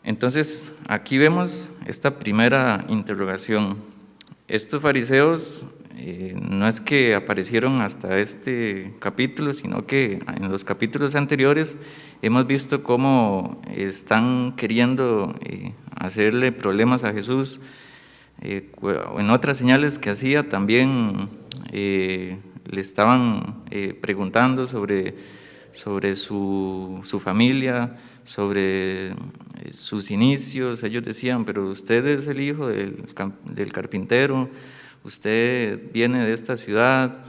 Entonces, aquí vemos esta primera interrogación. Estos fariseos no es que aparecieron hasta este capítulo, sino que en los capítulos anteriores hemos visto cómo están queriendo hacerle problemas a Jesús. En otras señales que hacía también le estaban preguntando sobre su familia, sobre sus inicios. Ellos decían, pero usted es el hijo del carpintero, usted viene de esta ciudad,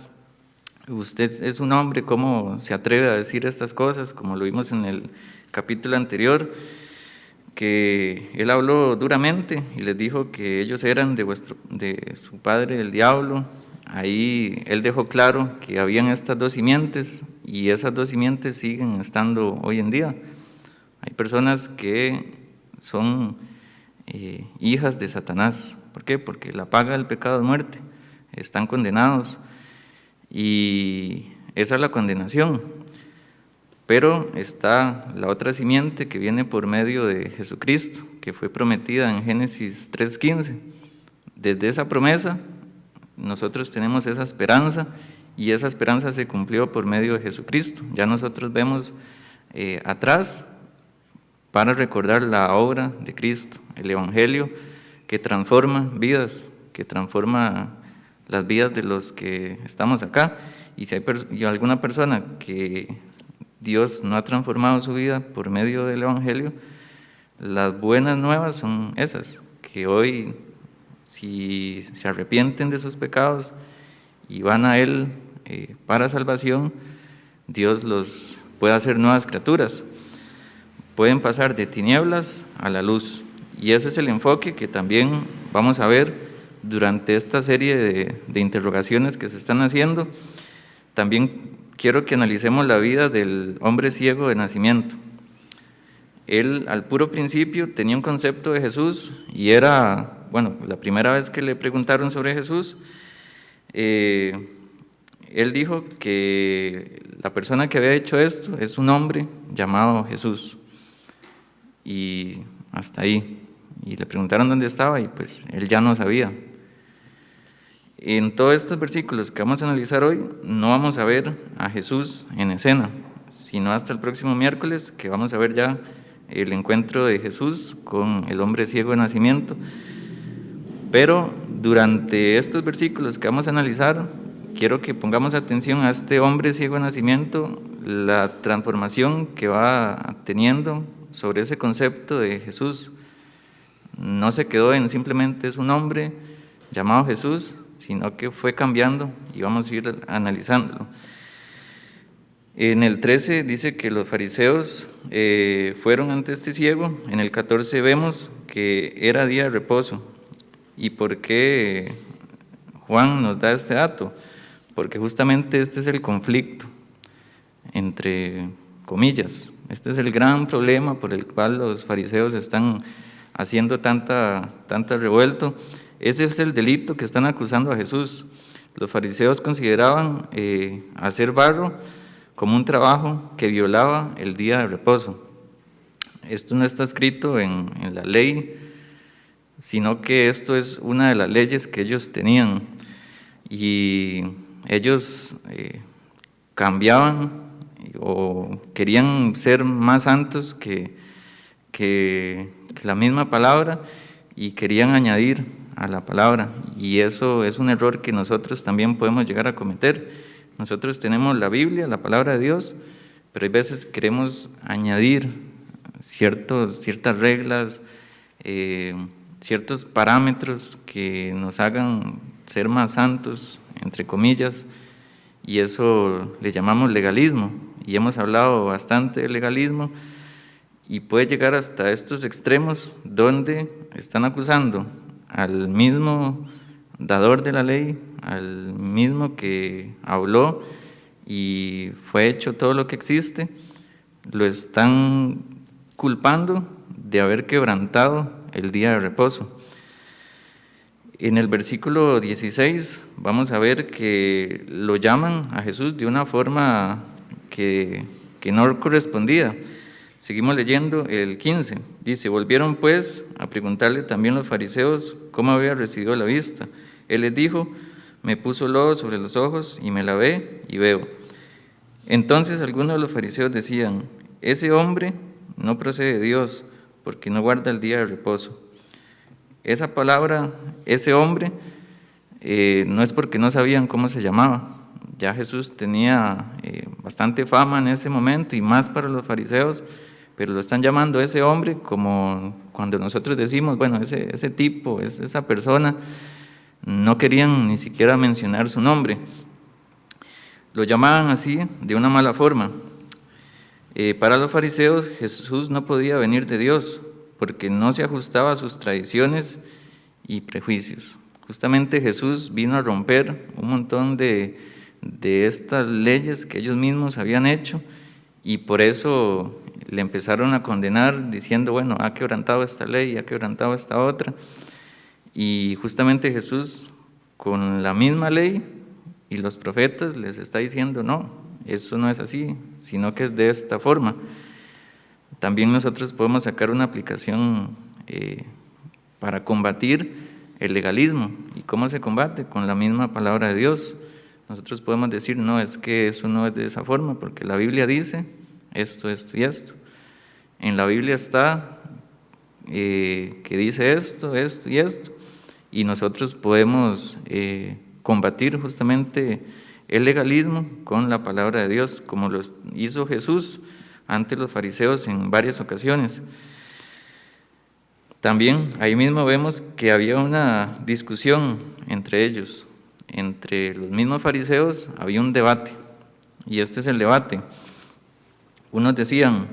usted es un hombre, ¿cómo se atreve a decir estas cosas? Como lo vimos en el capítulo anterior, que él habló duramente y les dijo que ellos eran de su padre el diablo. Ahí él dejó claro que habían estas dos simientes y esas dos simientes siguen estando hoy en día. Hay personas que son hijas de Satanás. ¿Por qué? Porque la paga del pecado es muerte. Están condenados y esa es la condenación. Pero está la otra simiente que viene por medio de Jesucristo, que fue prometida en Génesis 3:15. Desde esa promesa nosotros tenemos esa esperanza y esa esperanza se cumplió por medio de Jesucristo. Ya nosotros vemos atrás para recordar la obra de Cristo, el Evangelio que transforma vidas, que transforma las vidas de los que estamos acá. Y si hay alguna persona que Dios no ha transformado su vida por medio del Evangelio, las buenas nuevas son esas, que hoy si se arrepienten de sus pecados y van a Él para salvación, Dios los puede hacer nuevas criaturas. Pueden pasar de tinieblas a la luz. Y ese es el enfoque que también vamos a ver durante esta serie de interrogaciones que se están haciendo. También quiero que analicemos la vida del hombre ciego de nacimiento. Él al puro principio tenía un concepto de Jesús y era, bueno, la primera vez que le preguntaron sobre Jesús, él dijo que la persona que había hecho esto es un hombre llamado Jesús. Y hasta ahí. Y le preguntaron dónde estaba y pues él ya no sabía. En todos estos versículos que vamos a analizar hoy, no vamos a ver a Jesús en escena, sino hasta el próximo miércoles, que vamos a ver ya el encuentro de Jesús con el hombre ciego de nacimiento. Pero durante estos versículos que vamos a analizar, quiero que pongamos atención a este hombre ciego de nacimiento, la transformación que va teniendo sobre ese concepto de Jesús. No se quedó en simplemente es un hombre llamado Jesús, sino que fue cambiando y vamos a ir analizándolo. En el 13 dice que los fariseos fueron ante este ciego. En el 14 vemos que era día de reposo. ¿Y por qué Juan nos da este dato? Porque justamente este es el conflicto, entre comillas. Este es el gran problema por el cual los fariseos están haciendo tanta revuelto. Ese es el delito que están acusando a Jesús. Los fariseos consideraban hacer barro como un trabajo que violaba el día de reposo. Esto no está escrito en la ley, sino que esto es una de las leyes que ellos tenían. Y ellos cambiaban o querían ser más santos que la misma palabra y querían añadir a la palabra, y eso es un error que nosotros también podemos llegar a cometer. Nosotros tenemos la Biblia, la palabra de Dios, pero hay veces queremos añadir ciertas reglas, ciertos parámetros que nos hagan ser más santos, entre comillas, y eso le llamamos legalismo, y hemos hablado bastante de legalismo, y puede llegar hasta estos extremos donde están acusando al mismo dador de la ley, al mismo que habló y fue hecho todo lo que existe, lo están culpando de haber quebrantado el día de reposo. En el versículo 16 vamos a ver que lo llaman a Jesús de una forma que no correspondía. Seguimos leyendo el 15. Dice, volvieron pues a preguntarle también los fariseos cómo había recibido la vista. Él les dijo, me puso lodo sobre los ojos y me lavé y veo. Entonces algunos de los fariseos decían, ese hombre no procede de Dios, porque no guarda el día de reposo. Esa palabra, ese hombre, no es porque no sabían cómo se llamaba. Ya Jesús tenía bastante fama en ese momento y más para los fariseos, pero lo están llamando ese hombre como cuando nosotros decimos, bueno, ese tipo, esa persona, no querían ni siquiera mencionar su nombre. Lo llamaban así de una mala forma. Para los fariseos Jesús no podía venir de Dios porque no se ajustaba a sus tradiciones y prejuicios. Justamente Jesús vino a romper un montón de estas leyes que ellos mismos habían hecho y por eso le empezaron a condenar diciendo, bueno, ha quebrantado esta ley, ha quebrantado esta otra. Y justamente Jesús con la misma ley y los profetas les está diciendo, no, eso no es así, sino que es de esta forma. También nosotros podemos sacar una aplicación para combatir el legalismo. ¿Y cómo se combate? Con la misma palabra de Dios. Nosotros podemos decir, no, es que eso no es de esa forma, porque la Biblia dice esto, esto y esto. En la Biblia está que dice esto, esto y esto, y nosotros podemos combatir justamente el legalismo con la palabra de Dios, como lo hizo Jesús ante los fariseos en varias ocasiones. También ahí mismo vemos que había una discusión entre ellos, entre los mismos fariseos había un debate, y este es el debate. Unos decían,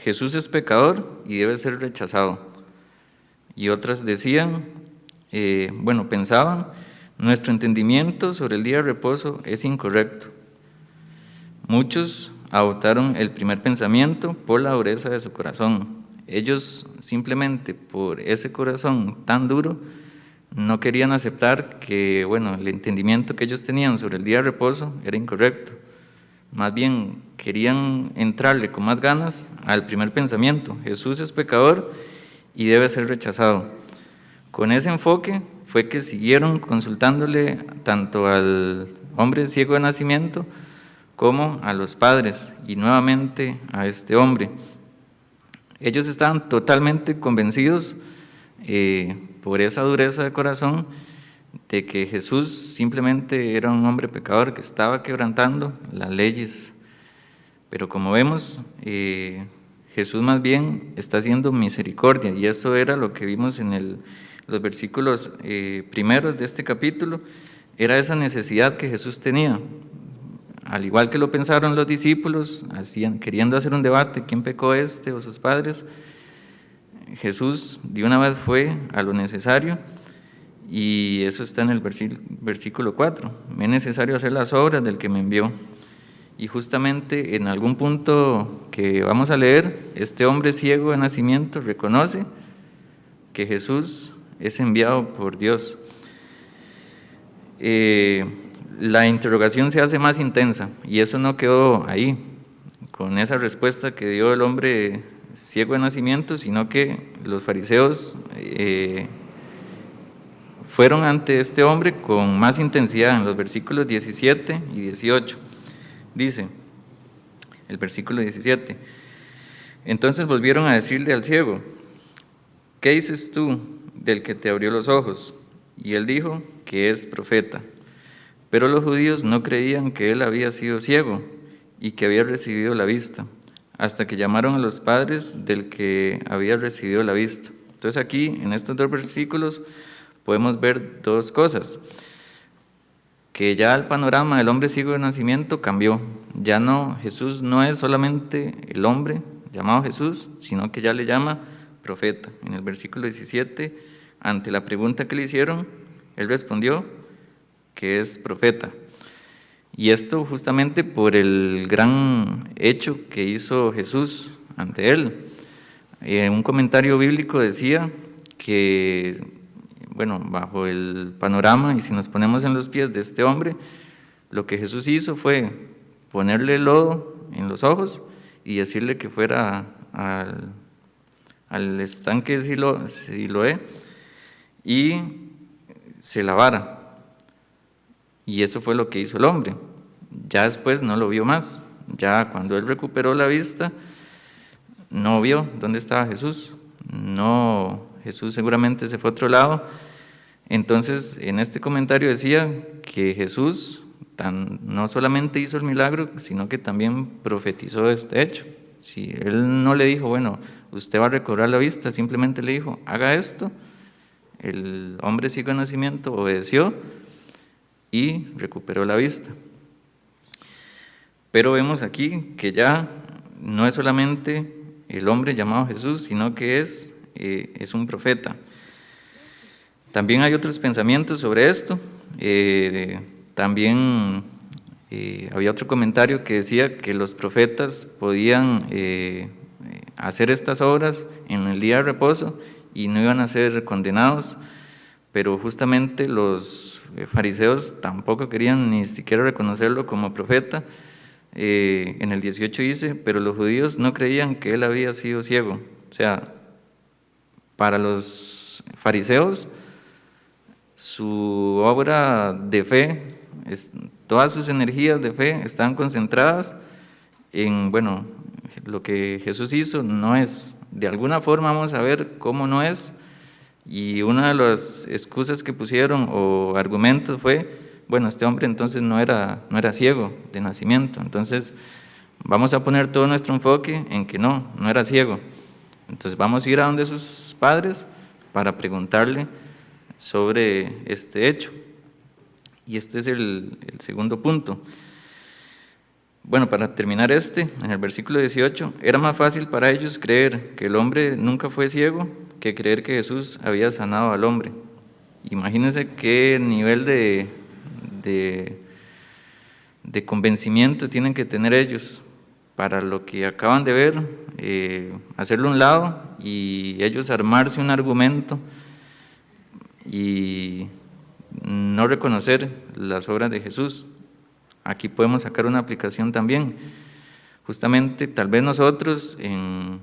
Jesús es pecador y debe ser rechazado, y otros decían, pensaban, nuestro entendimiento sobre el día de reposo es incorrecto. Muchos adoptaron el primer pensamiento por la dureza de su corazón. Ellos simplemente por ese corazón tan duro no querían aceptar que, el entendimiento que ellos tenían sobre el día de reposo era incorrecto. Más bien querían entrarle con más ganas al primer pensamiento, Jesús es pecador y debe ser rechazado. Con ese enfoque fue que siguieron consultándole tanto al hombre ciego de nacimiento como a los padres y nuevamente a este hombre. Ellos estaban totalmente convencidos por esa dureza de corazón de que Jesús simplemente era un hombre pecador que estaba quebrantando las leyes. Pero como vemos, Jesús más bien está haciendo misericordia, y eso era lo que vimos en los versículos primeros de este capítulo, era esa necesidad que Jesús tenía. Al igual que lo pensaron los discípulos, queriendo hacer un debate, ¿quién pecó o sus padres? Jesús de una vez fue a lo necesario, y eso está en el versículo 4, me es necesario hacer las obras del que me envió. Y justamente en algún punto que vamos a leer, este hombre ciego de nacimiento reconoce que Jesús es enviado por Dios. La interrogación se hace más intensa, y eso no quedó ahí, con esa respuesta que dio el hombre ciego de nacimiento, sino que los fariseos fueron ante este hombre con más intensidad en los versículos 17 y 18. Dice el versículo 17, entonces volvieron a decirle al ciego, ¿qué dices tú del que te abrió los ojos? Y él dijo que es profeta. Pero los judíos no creían que él había sido ciego y que había recibido la vista, hasta que llamaron a los padres del que había recibido la vista. Entonces aquí, en estos dos versículos, podemos ver dos cosas. Que ya el panorama del hombre ciego de nacimiento cambió. Ya no, Jesús no es solamente el hombre llamado Jesús, sino que ya le llama profeta. En el versículo 17, ante la pregunta que le hicieron, él respondió que es profeta. Y esto justamente por el gran hecho que hizo Jesús ante él. Un comentario bíblico decía que, bajo el panorama, y si nos ponemos en los pies de este hombre, lo que Jesús hizo fue ponerle lodo en los ojos y decirle que fuera al estanque de Siloé y se lavara. Y eso fue lo que hizo el hombre. Ya después no lo vio más. Ya cuando él recuperó la vista, no vio dónde estaba Jesús. No, Jesús seguramente se fue a otro lado. Entonces, en este comentario decía que Jesús no solamente hizo el milagro, sino que también profetizó este hecho. Si él no le dijo, bueno, usted va a recobrar la vista, simplemente le dijo, haga esto. El hombre ciego de nacimiento obedeció y recuperó la vista. Pero vemos aquí que ya no es solamente el hombre llamado Jesús, sino que es un profeta. También hay otros pensamientos sobre esto. También había otro comentario que decía que los profetas podían hacer estas obras en el día de reposo y no iban a ser condenados, pero justamente los fariseos tampoco querían ni siquiera reconocerlo como profeta. En el 18 dice, pero los judíos no creían que él había sido ciego. O sea, para los fariseos, su obra de fe, todas sus energías de fe están concentradas en, bueno, lo que Jesús hizo no es. De alguna forma vamos a ver cómo no es. Y una de las excusas que pusieron o argumentos fue, bueno, este hombre entonces no era ciego de nacimiento, entonces vamos a poner todo nuestro enfoque en que no era ciego. Entonces vamos a ir a donde sus padres para preguntarle sobre este hecho. Y este es el segundo punto. Bueno, para terminar en el versículo 18, era más fácil para ellos creer que el hombre nunca fue ciego que creer que Jesús había sanado al hombre. Imagínense qué nivel de convencimiento tienen que tener ellos para lo que acaban de ver, hacerlo a un lado y ellos armarse un argumento y no reconocer las obras de Jesús. Aquí podemos sacar una aplicación también. Justamente, tal vez nosotros en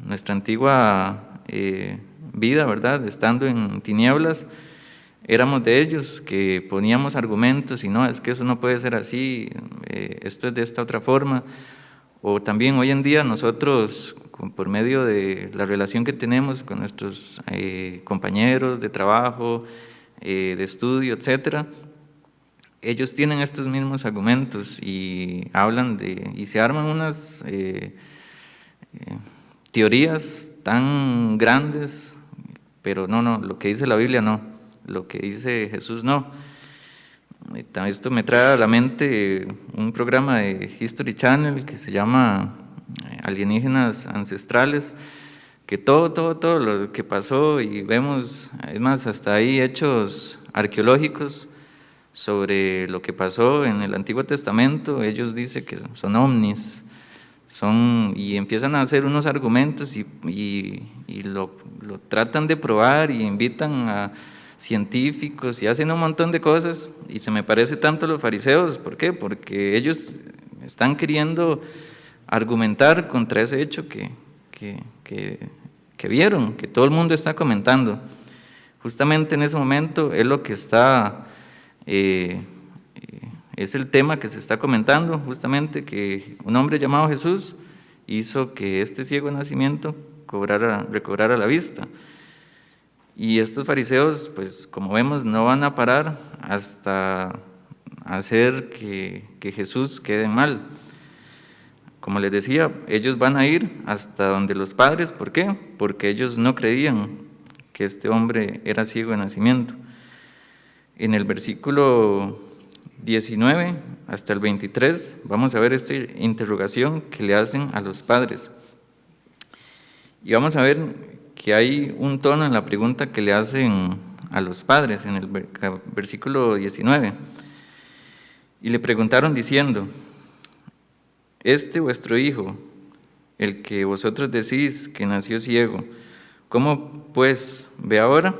nuestra antigua vida, ¿verdad? Estando en tinieblas, éramos de ellos que poníamos argumentos y no, es que eso no puede ser así, esto es de esta otra forma. O también hoy en día nosotros, por medio de la relación que tenemos con nuestros compañeros de trabajo, de estudio, etcétera, ellos tienen estos mismos argumentos y hablan y se arman unas teorías tan grandes, pero no, lo que dice la Biblia no, lo que dice Jesús no. Esto me trae a la mente un programa de History Channel que se llama Alienígenas Ancestrales, que todo lo que pasó y vemos, es más, hasta ahí hechos arqueológicos sobre lo que pasó en el Antiguo Testamento. Ellos dicen que son ovnis, y empiezan a hacer unos argumentos y lo tratan de probar y invitan a científicos y hacen un montón de cosas, y se me parece tanto a los fariseos. ¿Por qué? Porque ellos están queriendo argumentar contra ese hecho que vieron, que todo el mundo está comentando. Justamente en ese momento es lo que está, es el tema que se está comentando, justamente que un hombre llamado Jesús hizo que este ciego de nacimiento recobrara la vista. Y estos fariseos, pues como vemos, no van a parar hasta hacer que Jesús quede mal. Como les decía, ellos van a ir hasta donde los padres. ¿Por qué? Porque ellos no creían que este hombre era ciego de nacimiento. En el versículo 19 hasta el 23 vamos a ver esta interrogación que le hacen a los padres. Y vamos a ver que hay un tono en la pregunta que le hacen a los padres en el versículo 19. Y le preguntaron diciendo: vuestro hijo, el que vosotros decís que nació ciego, ¿cómo pues ve ahora?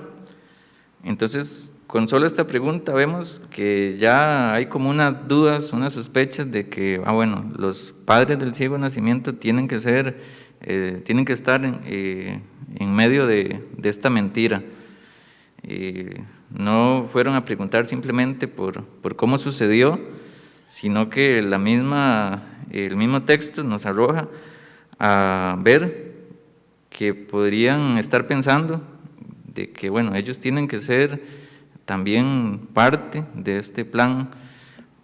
Entonces con solo esta pregunta vemos que ya hay como unas dudas, unas sospechas de que, bueno, los padres del ciego de nacimiento tienen que estar en medio de esta mentira. No fueron a preguntar simplemente por cómo sucedió, sino que el mismo texto nos arroja a ver que podrían estar pensando de que, bueno, ellos tienen que ser también parte de este plan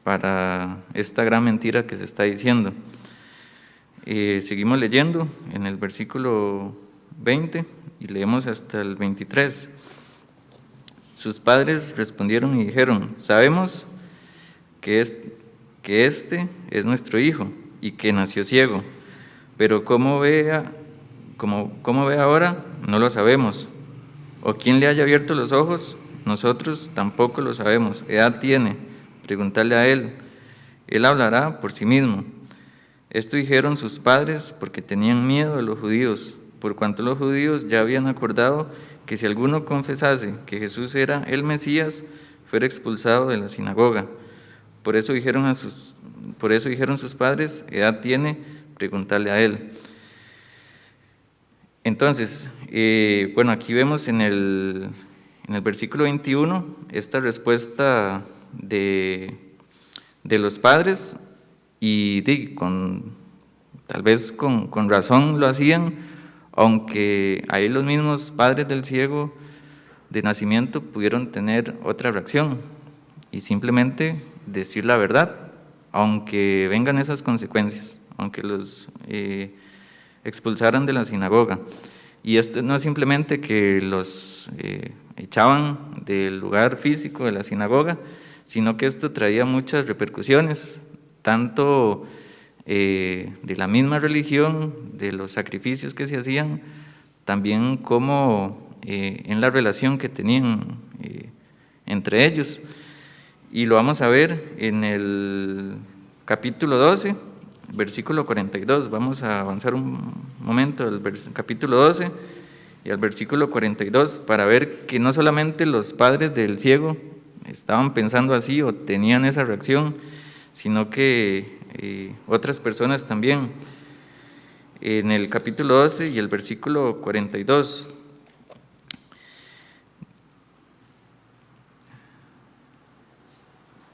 para esta gran mentira que se está diciendo. Seguimos leyendo en el versículo 20 y leemos hasta el 23. Sus padres respondieron y dijeron: sabemos que este es nuestro hijo y que nació ciego, pero cómo ve ahora no lo sabemos, o quién le haya abierto los ojos, nosotros tampoco lo sabemos. Edad tiene, preguntarle a él, él hablará por sí mismo. Esto dijeron sus padres porque tenían miedo de los judíos, por cuanto los judíos ya habían acordado que si alguno confesase que Jesús era el Mesías, fuera expulsado de la sinagoga. Por eso dijeron sus padres: edad tiene, preguntarle a él. Entonces, bueno, aquí vemos en el versículo 21 esta respuesta de los padres, y tal vez con razón lo hacían, aunque ahí los mismos padres del ciego de nacimiento pudieron tener otra reacción y simplemente decir la verdad, aunque vengan esas consecuencias, aunque los expulsaran de la sinagoga. Y esto no es simplemente que los echaban del lugar físico de la sinagoga, sino que esto traía muchas repercusiones, tanto de la misma religión, de los sacrificios que se hacían, también como en la relación que tenían entre ellos. Y lo vamos a ver en el capítulo 12, versículo 42. Vamos a avanzar un momento al capítulo 12 y al versículo 42 para ver que no solamente los padres del ciego estaban pensando así o tenían esa reacción, sino que otras personas también. En el capítulo 12 y el versículo 42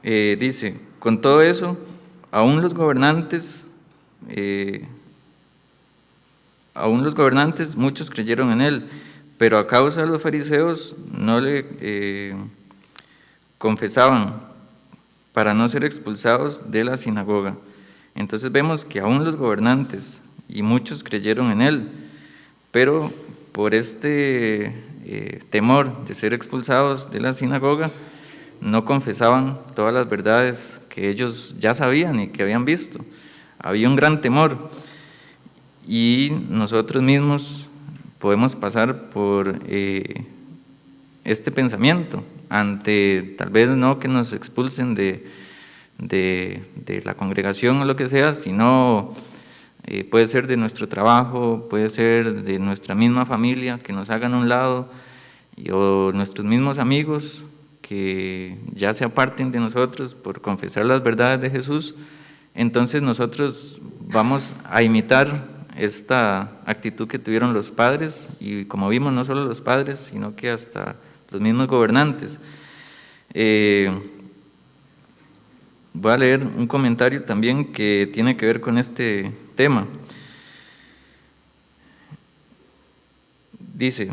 dice: con todo eso, aún los gobernantes muchos creyeron en él, pero a causa de los fariseos no le confesaban para no ser expulsados de la sinagoga. Entonces vemos que aún los gobernantes y muchos creyeron en él, pero por este temor de ser expulsados de la sinagoga, no confesaban todas las verdades que ellos ya sabían y que habían visto. Había un gran temor, y nosotros mismos podemos pasar por este pensamiento ante tal vez no que nos expulsen de la congregación o lo que sea, sino puede ser de nuestro trabajo, puede ser de nuestra misma familia, que nos hagan a un lado, o nuestros mismos amigos que ya se aparten de nosotros por confesar las verdades de Jesús. Entonces nosotros vamos a imitar esta actitud que tuvieron los padres, y como vimos, no solo los padres, sino que hasta los mismos gobernantes. Voy a leer un comentario también que tiene que ver con este tema. Dice,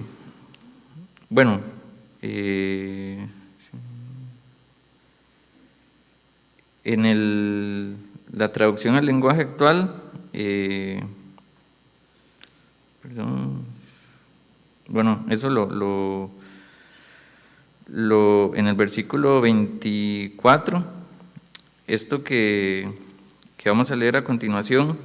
bueno, en la traducción al lenguaje actual, bueno, eso en el versículo 24, esto que vamos a leer a continuación,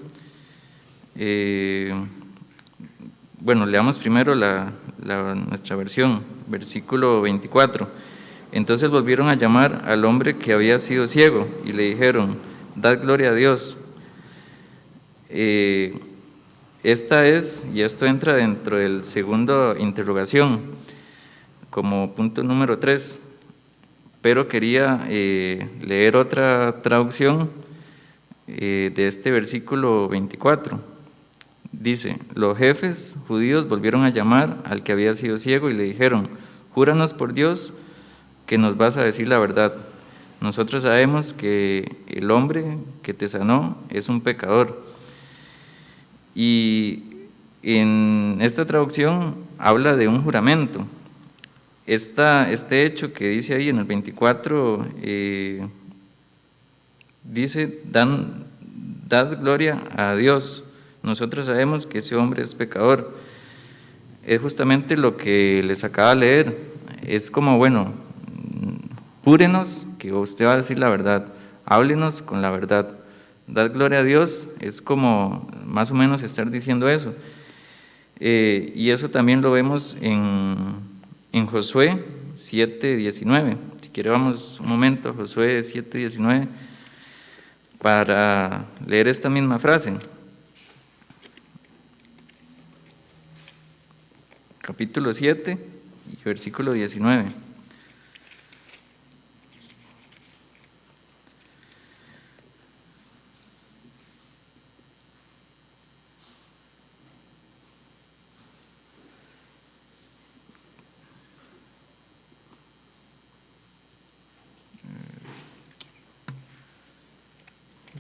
bueno, leamos primero nuestra versión, versículo 24. Entonces volvieron a llamar al hombre que había sido ciego y le dijeron: dad gloria a Dios. Esta es, y esto entra dentro del segundo interrogación, como punto número 3. pero quería leer otra traducción de este versículo 24. Dice: los jefes judíos volvieron a llamar al que había sido ciego y le dijeron: júranos por Dios que nos vas a decir la verdad. Nosotros sabemos que el hombre que te sanó es un pecador. Y en esta traducción habla de un juramento. Este hecho que dice ahí en el 24, dice: dad gloria a Dios. Nosotros sabemos que ese hombre es pecador. Es justamente lo que les acaba de leer. Es como, bueno, júrenos que usted va a decir la verdad, háblenos con la verdad. Dad gloria a Dios es como más o menos estar diciendo eso. Y eso también lo vemos en Josué 7:19. Si quiere vamos un momento a Josué 7:19 para leer esta misma frase. Capítulo 7 y versículo 19.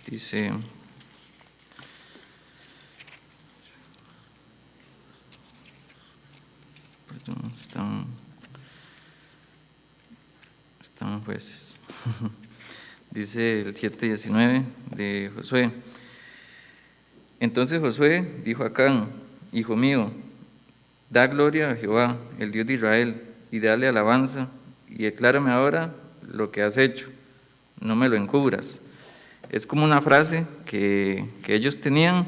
Dice: perdón, están jueces. Dice el 7:19 de Josué: entonces Josué dijo a Acán: hijo mío, da gloria a Jehová, el Dios de Israel, y dale alabanza, y declárame ahora lo que has hecho, no me lo encubras. Es como una frase que ellos tenían,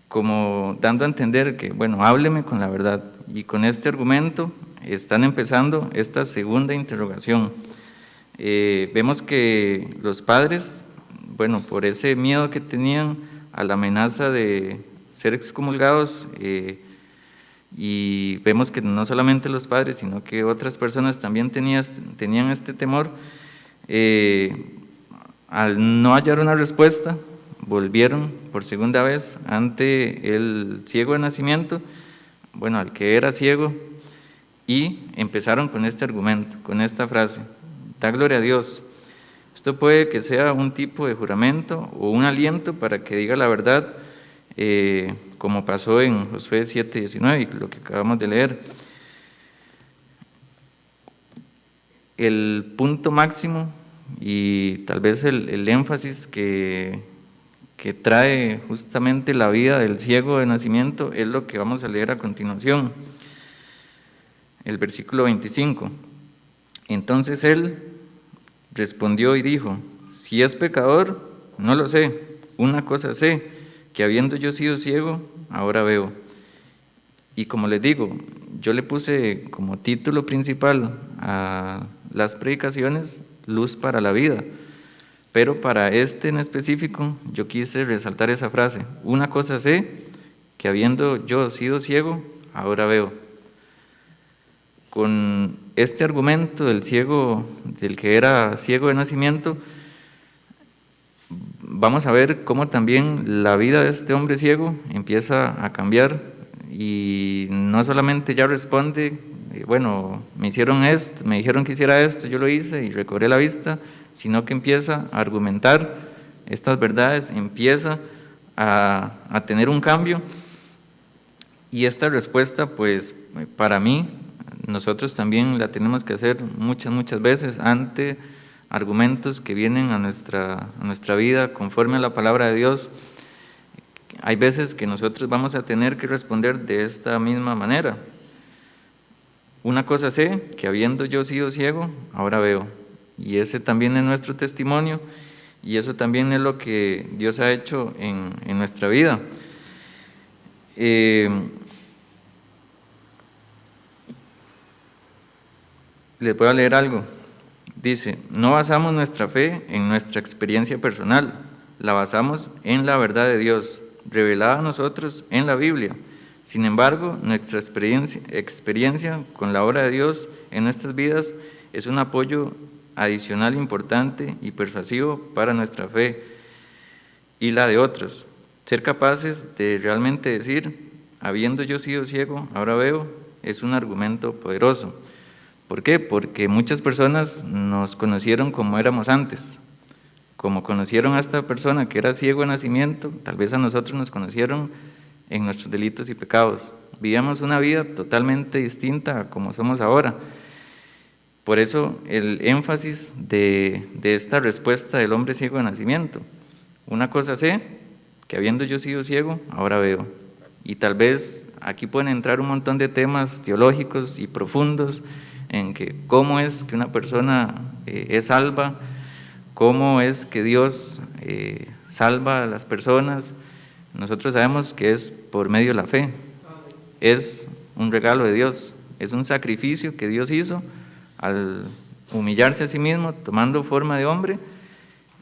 como dando a entender que, bueno, hábleme con la verdad. Y con este argumento están empezando esta segunda interrogación. Vemos que los padres, bueno, por ese miedo que tenían a la amenaza de ser excomulgados, y vemos que no solamente los padres, sino que otras personas también tenían este temor, al no hallar una respuesta, volvieron por segunda vez ante el ciego de nacimiento, bueno, al que era ciego, y empezaron con este argumento, con esta frase: da gloria a Dios. Esto puede que sea un tipo de juramento o un aliento para que diga la verdad, como pasó en Josué 7:19, y lo que acabamos de leer. El punto máximo y tal vez el énfasis que trae justamente la vida del ciego de nacimiento es lo que vamos a leer a continuación, el versículo 25. Entonces él respondió y dijo: si es pecador, no lo sé. Una cosa sé, que habiendo yo sido ciego, ahora veo. Y como les digo, yo le puse como título principal a las predicaciones: luz para la vida. Pero para este en específico, yo quise resaltar esa frase: una cosa sé, que habiendo yo sido ciego, ahora veo. Con este argumento del ciego, del que era ciego de nacimiento, vamos a ver cómo también la vida de este hombre ciego empieza a cambiar, y no solamente ya responde, bueno, me hicieron esto, me dijeron que hiciera esto, yo lo hice y recobré la vista, sino que empieza a argumentar estas verdades, empieza a tener un cambio. Y esta respuesta, pues, para mí, nosotros también la tenemos que hacer muchas veces ante argumentos que vienen a nuestra vida conforme a la palabra de Dios. Hay veces que nosotros vamos a tener que responder de esta misma manera: una cosa sé, que habiendo yo sido ciego, ahora veo. Y ese también es nuestro testimonio, y eso también es lo que Dios ha hecho en nuestra vida. Les voy a leer algo. Dice: no basamos nuestra fe en nuestra experiencia personal, la basamos en la verdad de Dios, revelada a nosotros en la Biblia. Sin embargo, nuestra experiencia con la obra de Dios en nuestras vidas es un apoyo adicional importante y persuasivo para nuestra fe y la de otros. Ser capaces de realmente decir, habiendo yo sido ciego, ahora veo, es un argumento poderoso. ¿Por qué? Porque muchas personas nos conocieron como éramos antes. Como conocieron a esta persona que era ciego de nacimiento, tal vez a nosotros nos conocieron en nuestros delitos y pecados. Vivíamos una vida totalmente distinta a como somos ahora. Por eso el énfasis de esta respuesta del hombre ciego de nacimiento. Una cosa sé, que habiendo yo sido ciego, ahora veo. Y tal vez aquí pueden entrar un montón de temas teológicos y profundos en que cómo es que una persona es salva, cómo es que Dios salva a las personas. Nosotros sabemos que es por medio de la fe. Es un regalo de Dios, es un sacrificio que Dios hizo al humillarse a sí mismo, tomando forma de hombre,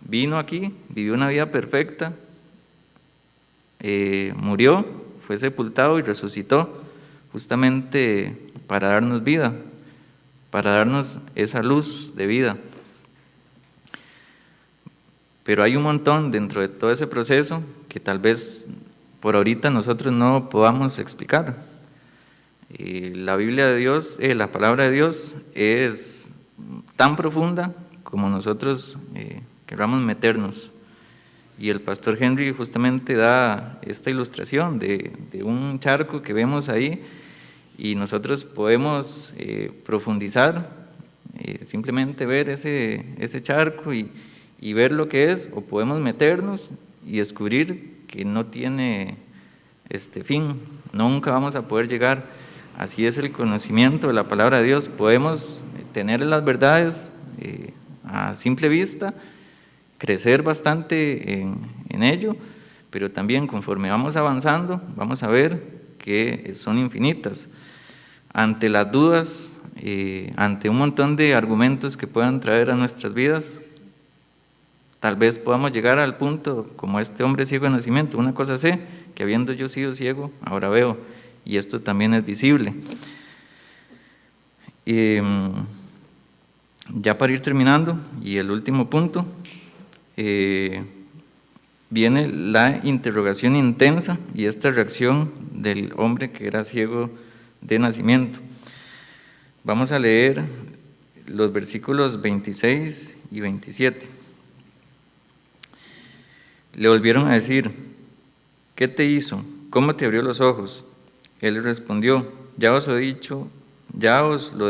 vino aquí, vivió una vida perfecta, murió, fue sepultado y resucitó justamente para darnos vida, para darnos esa luz de vida. Pero hay un montón dentro de todo ese proceso que tal vez por ahorita nosotros no podamos explicar. La Biblia de Dios, la palabra de Dios es tan profunda como nosotros queramos meternos. Y el pastor Henry justamente da esta ilustración de un charco que vemos ahí y nosotros podemos profundizar, simplemente ver ese charco y ver lo que es, o podemos meternos y descubrir que no tiene fin, nunca vamos a poder llegar. Así es el conocimiento de la palabra de Dios, podemos tener las verdades a simple vista, crecer bastante en ello, pero también conforme vamos avanzando, vamos a ver que son infinitas. Ante las dudas, ante un montón de argumentos que puedan traer a nuestras vidas, tal vez podamos llegar al punto, como este hombre ciego de nacimiento, una cosa sé, que habiendo yo sido ciego, ahora veo, y esto también es visible. Ya para ir terminando, y el último punto, viene la interrogación intensa y esta reacción del hombre que era ciego de nacimiento. Vamos a leer los versículos 26 y 27. Le volvieron a decir, ¿qué te hizo? ¿Cómo te abrió los ojos? Él le respondió, ya os lo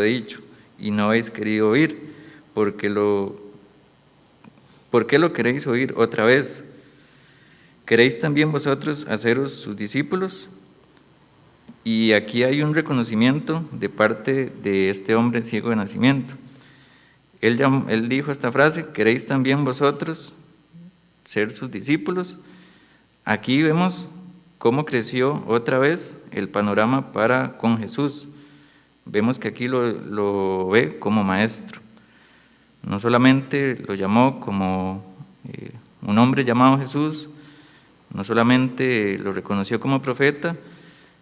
he dicho, y no habéis querido oír, ¿por qué lo queréis oír otra vez? ¿Queréis también vosotros haceros sus discípulos? Y aquí hay un reconocimiento de parte de este hombre ciego de nacimiento. Él dijo esta frase, ¿queréis también vosotros ser sus discípulos? Aquí vemos cómo creció otra vez el panorama para con Jesús. Vemos que aquí lo ve como maestro. No solamente lo llamó como un hombre llamado Jesús, no solamente lo reconoció como profeta,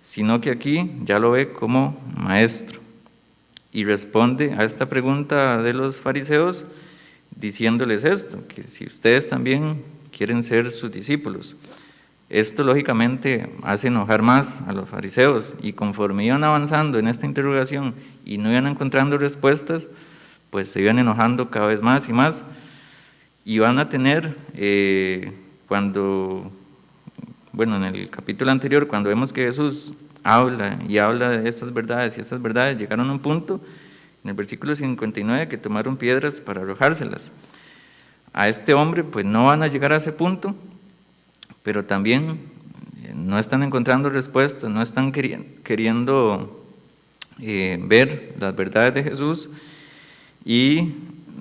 sino que aquí ya lo ve como maestro. Y responde a esta pregunta de los fariseos diciéndoles esto, que si ustedes también quieren ser sus discípulos. Esto lógicamente hace enojar más a los fariseos y conforme iban avanzando en esta interrogación y no iban encontrando respuestas, pues se iban enojando cada vez más y más y van a tener, en el capítulo anterior, cuando vemos que Jesús habla de estas verdades y estas verdades llegaron a un punto, en el versículo 59, que tomaron piedras para arrojárselas. A este hombre pues no van a llegar a ese punto, pero también no están encontrando respuestas, no están queriendo ver las verdades de Jesús y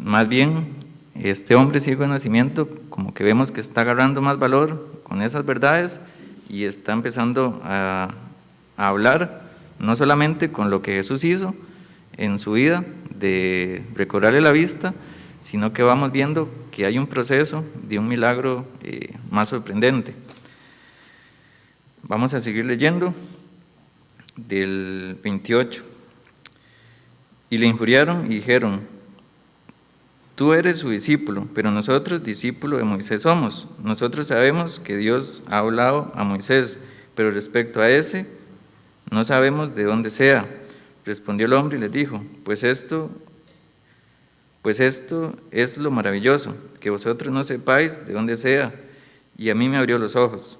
más bien este hombre ciego de nacimiento como que vemos que está agarrando más valor con esas verdades y está empezando a hablar no solamente con lo que Jesús hizo en su vida de recobrarle la vista, sino que vamos viendo que hay un proceso de un milagro más sorprendente. Vamos a seguir leyendo del 28. Y le injuriaron y dijeron, tú eres su discípulo, pero nosotros discípulos de Moisés somos. Nosotros sabemos que Dios ha hablado a Moisés, pero respecto a ese, no sabemos de dónde sea. Respondió el hombre y les dijo, pues esto es lo maravilloso, que vosotros no sepáis de dónde sea, y a mí me abrió los ojos.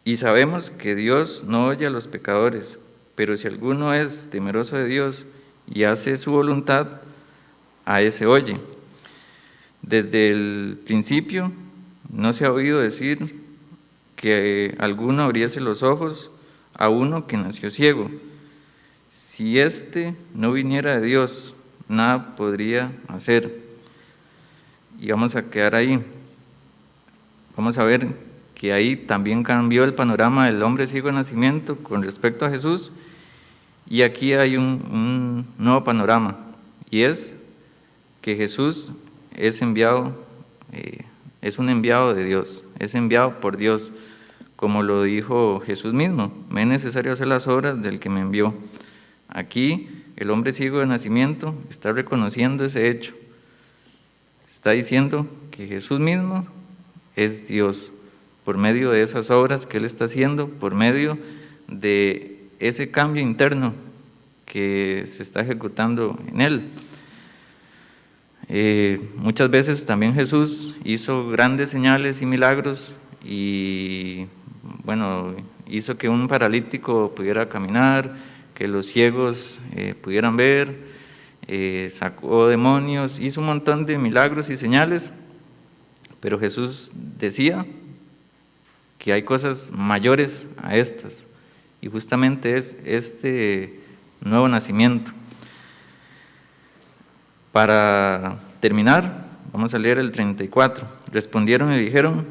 Y sabemos que Dios no oye a los pecadores, pero si alguno es temeroso de Dios y hace su voluntad, a ese oye. Desde el principio no se ha oído decir que alguno abriese los ojos a uno que nació ciego. Si éste no viniera de Dios, nada podría hacer. Y vamos a quedar ahí. Vamos a ver que ahí también cambió el panorama del hombre ciego de nacimiento con respecto a Jesús. Y aquí hay un nuevo panorama, y es que Jesús es enviado, es un enviado de Dios, es enviado por Dios, como lo dijo Jesús mismo, me es necesario hacer las obras del que me envió. Aquí el hombre ciego de nacimiento está reconociendo ese hecho, está diciendo que Jesús mismo es Dios, por medio de esas obras que Él está haciendo, por medio de ese cambio interno que se está ejecutando en Él. Muchas veces también Jesús hizo grandes señales y milagros y bueno, hizo que un paralítico pudiera caminar, que los ciegos pudieran ver, sacó demonios, hizo un montón de milagros y señales, pero Jesús decía que hay cosas mayores a estas, y justamente es este nuevo nacimiento. Para terminar, vamos a leer el 34. Respondieron y dijeron,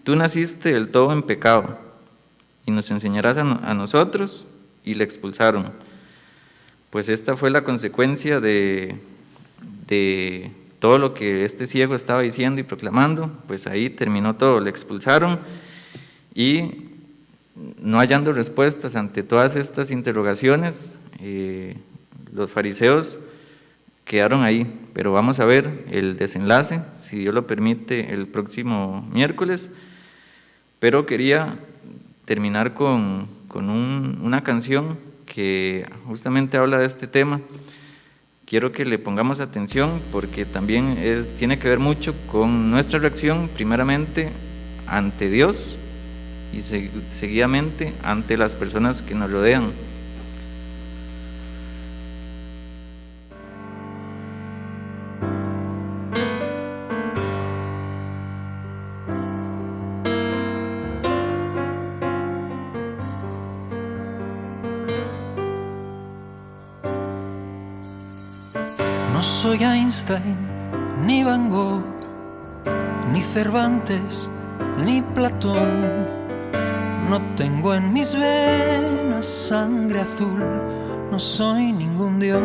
tú naciste del todo en pecado, y nos enseñarás a nosotros, y le expulsaron. Pues esta fue la consecuencia de todo lo que este ciego estaba diciendo y proclamando, pues ahí terminó todo, le expulsaron, y no hallando respuestas ante todas estas interrogaciones, los fariseos quedaron ahí, pero vamos a ver el desenlace, si Dios lo permite, el próximo miércoles. Pero quería terminar con una canción que justamente habla de este tema. Quiero que le pongamos atención porque también tiene que ver mucho con nuestra reacción, primeramente ante Dios y seguidamente ante las personas que nos rodean. No soy Einstein, ni Van Gogh, ni Cervantes, ni Platón. No tengo en mis venas sangre azul, no soy ningún dios.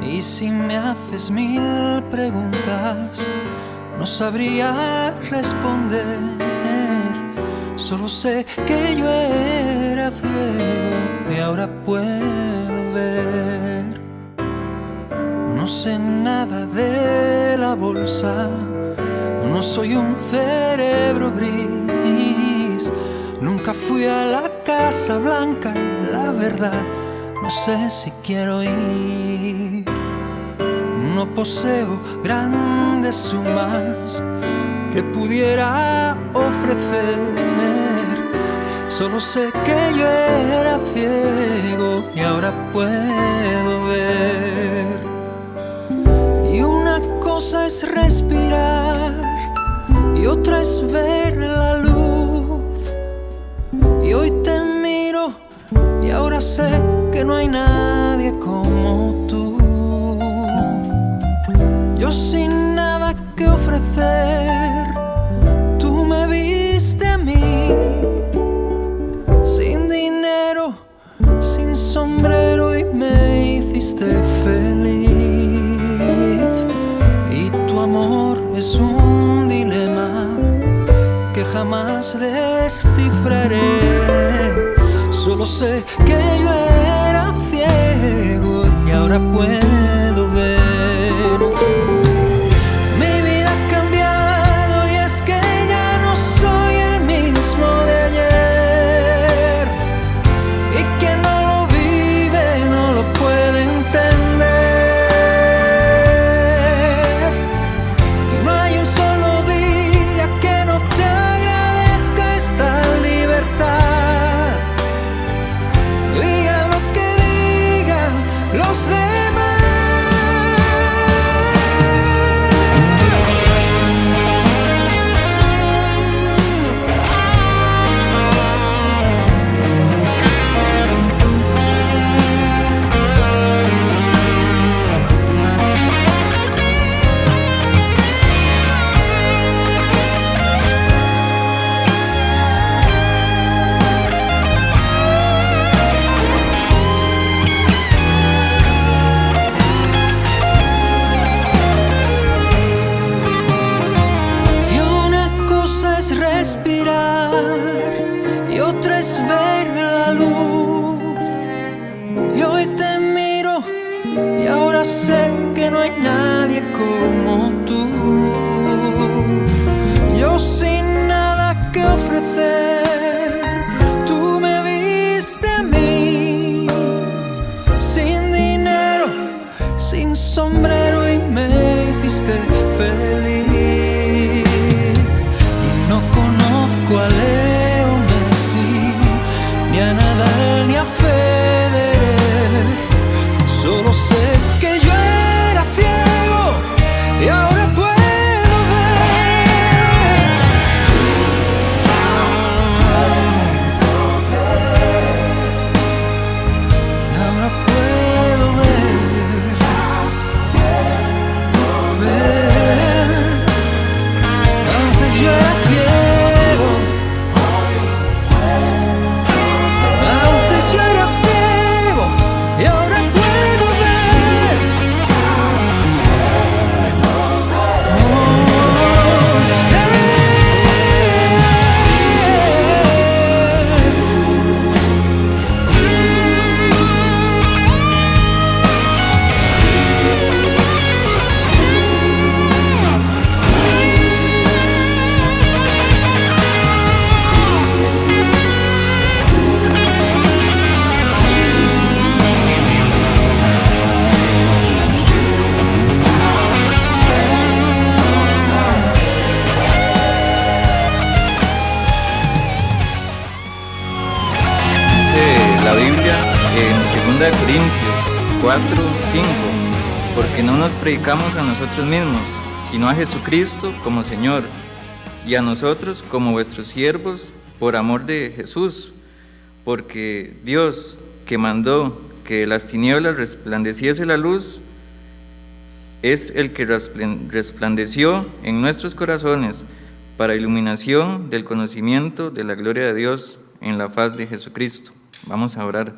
Y si me haces 1000 preguntas, no sabría responder. Solo sé que yo era ciego y ahora puedo ver. No sé nada de la bolsa, no soy un cerebro gris. Nunca fui a la Casa Blanca y la verdad no sé si quiero ir. No poseo grandes sumas que pudiera ofrecer. Solo sé que yo era ciego y ahora puedo ver. Y una cosa es respirar y otra es ver la luz. Y hoy te miro y ahora sé que no hay nadie como tú. Yo sin nada que ofrecer, tú me viste a mí. Sin dinero, sin sombrero y me hiciste feliz. Y tu amor es un dilema que jamás descifraré. Solo sé que yo era ciego y ahora puedo ver. y otra es ver la luz. Y hoy te miro y ahora sé que no hay nadie como tú. Yo sin nada que ofrecer, tú me viste a mí, sin dinero, sin sombrero, y me hiciste feliz. Y no conozco a Leo Messi, ni a Nadal, ni a Federer. Solo sé que yo era ciego y ahora puedo Corintios 4:5, porque no nos predicamos a nosotros mismos, sino a Jesucristo como Señor, y a nosotros como vuestros siervos por amor de Jesús, porque Dios, que mandó que de las tinieblas resplandeciese la luz, es el que resplandeció en nuestros corazones para iluminación del conocimiento de la gloria de Dios en la faz de Jesucristo. Vamos a orar.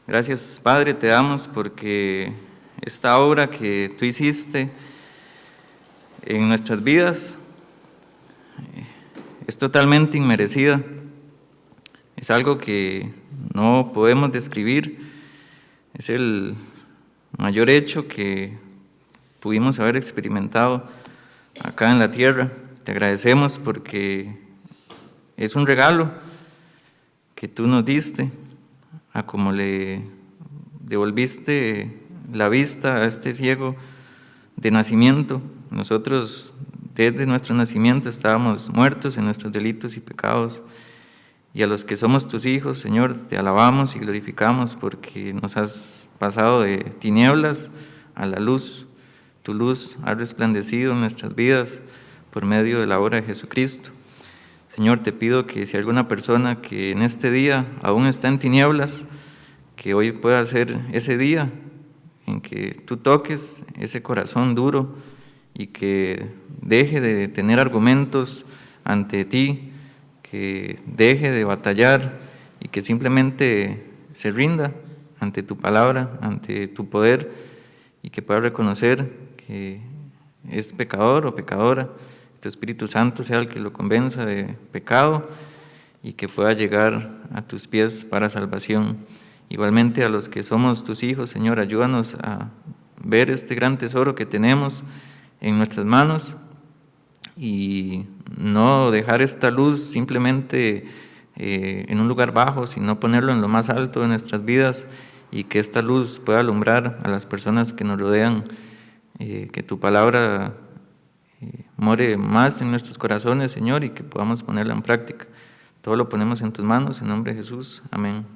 Gracias, Padre, te damos porque esta obra que tú hiciste en nuestras vidas es totalmente inmerecida. Es algo que no podemos describir. Es el mayor hecho que pudimos haber experimentado acá en la tierra. Te agradecemos porque es un regalo que tú nos diste, a como le devolviste la vista a este ciego de nacimiento. Nosotros desde nuestro nacimiento estábamos muertos en nuestros delitos y pecados, y a los que somos tus hijos, Señor, te alabamos y glorificamos porque nos has pasado de tinieblas a la luz. Tu luz ha resplandecido en nuestras vidas por medio de la obra de Jesucristo. Señor, te pido que si hay alguna persona que en este día aún está en tinieblas, que hoy pueda ser ese día en que tú toques ese corazón duro y que deje de tener argumentos ante ti, que deje de batallar y que simplemente se rinda ante tu palabra, ante tu poder, y que pueda reconocer que es pecador o pecadora. Tu Espíritu Santo sea el que lo convenza de pecado y que pueda llegar a tus pies para salvación. Igualmente a los que somos tus hijos, Señor, ayúdanos a ver este gran tesoro que tenemos en nuestras manos y no dejar esta luz simplemente en un lugar bajo, sino ponerlo en lo más alto de nuestras vidas, y que esta luz pueda alumbrar a las personas que nos rodean, que tu palabra more más en nuestros corazones, Señor, y que podamos ponerla en práctica. Todo lo ponemos en tus manos, en nombre de Jesús. Amén.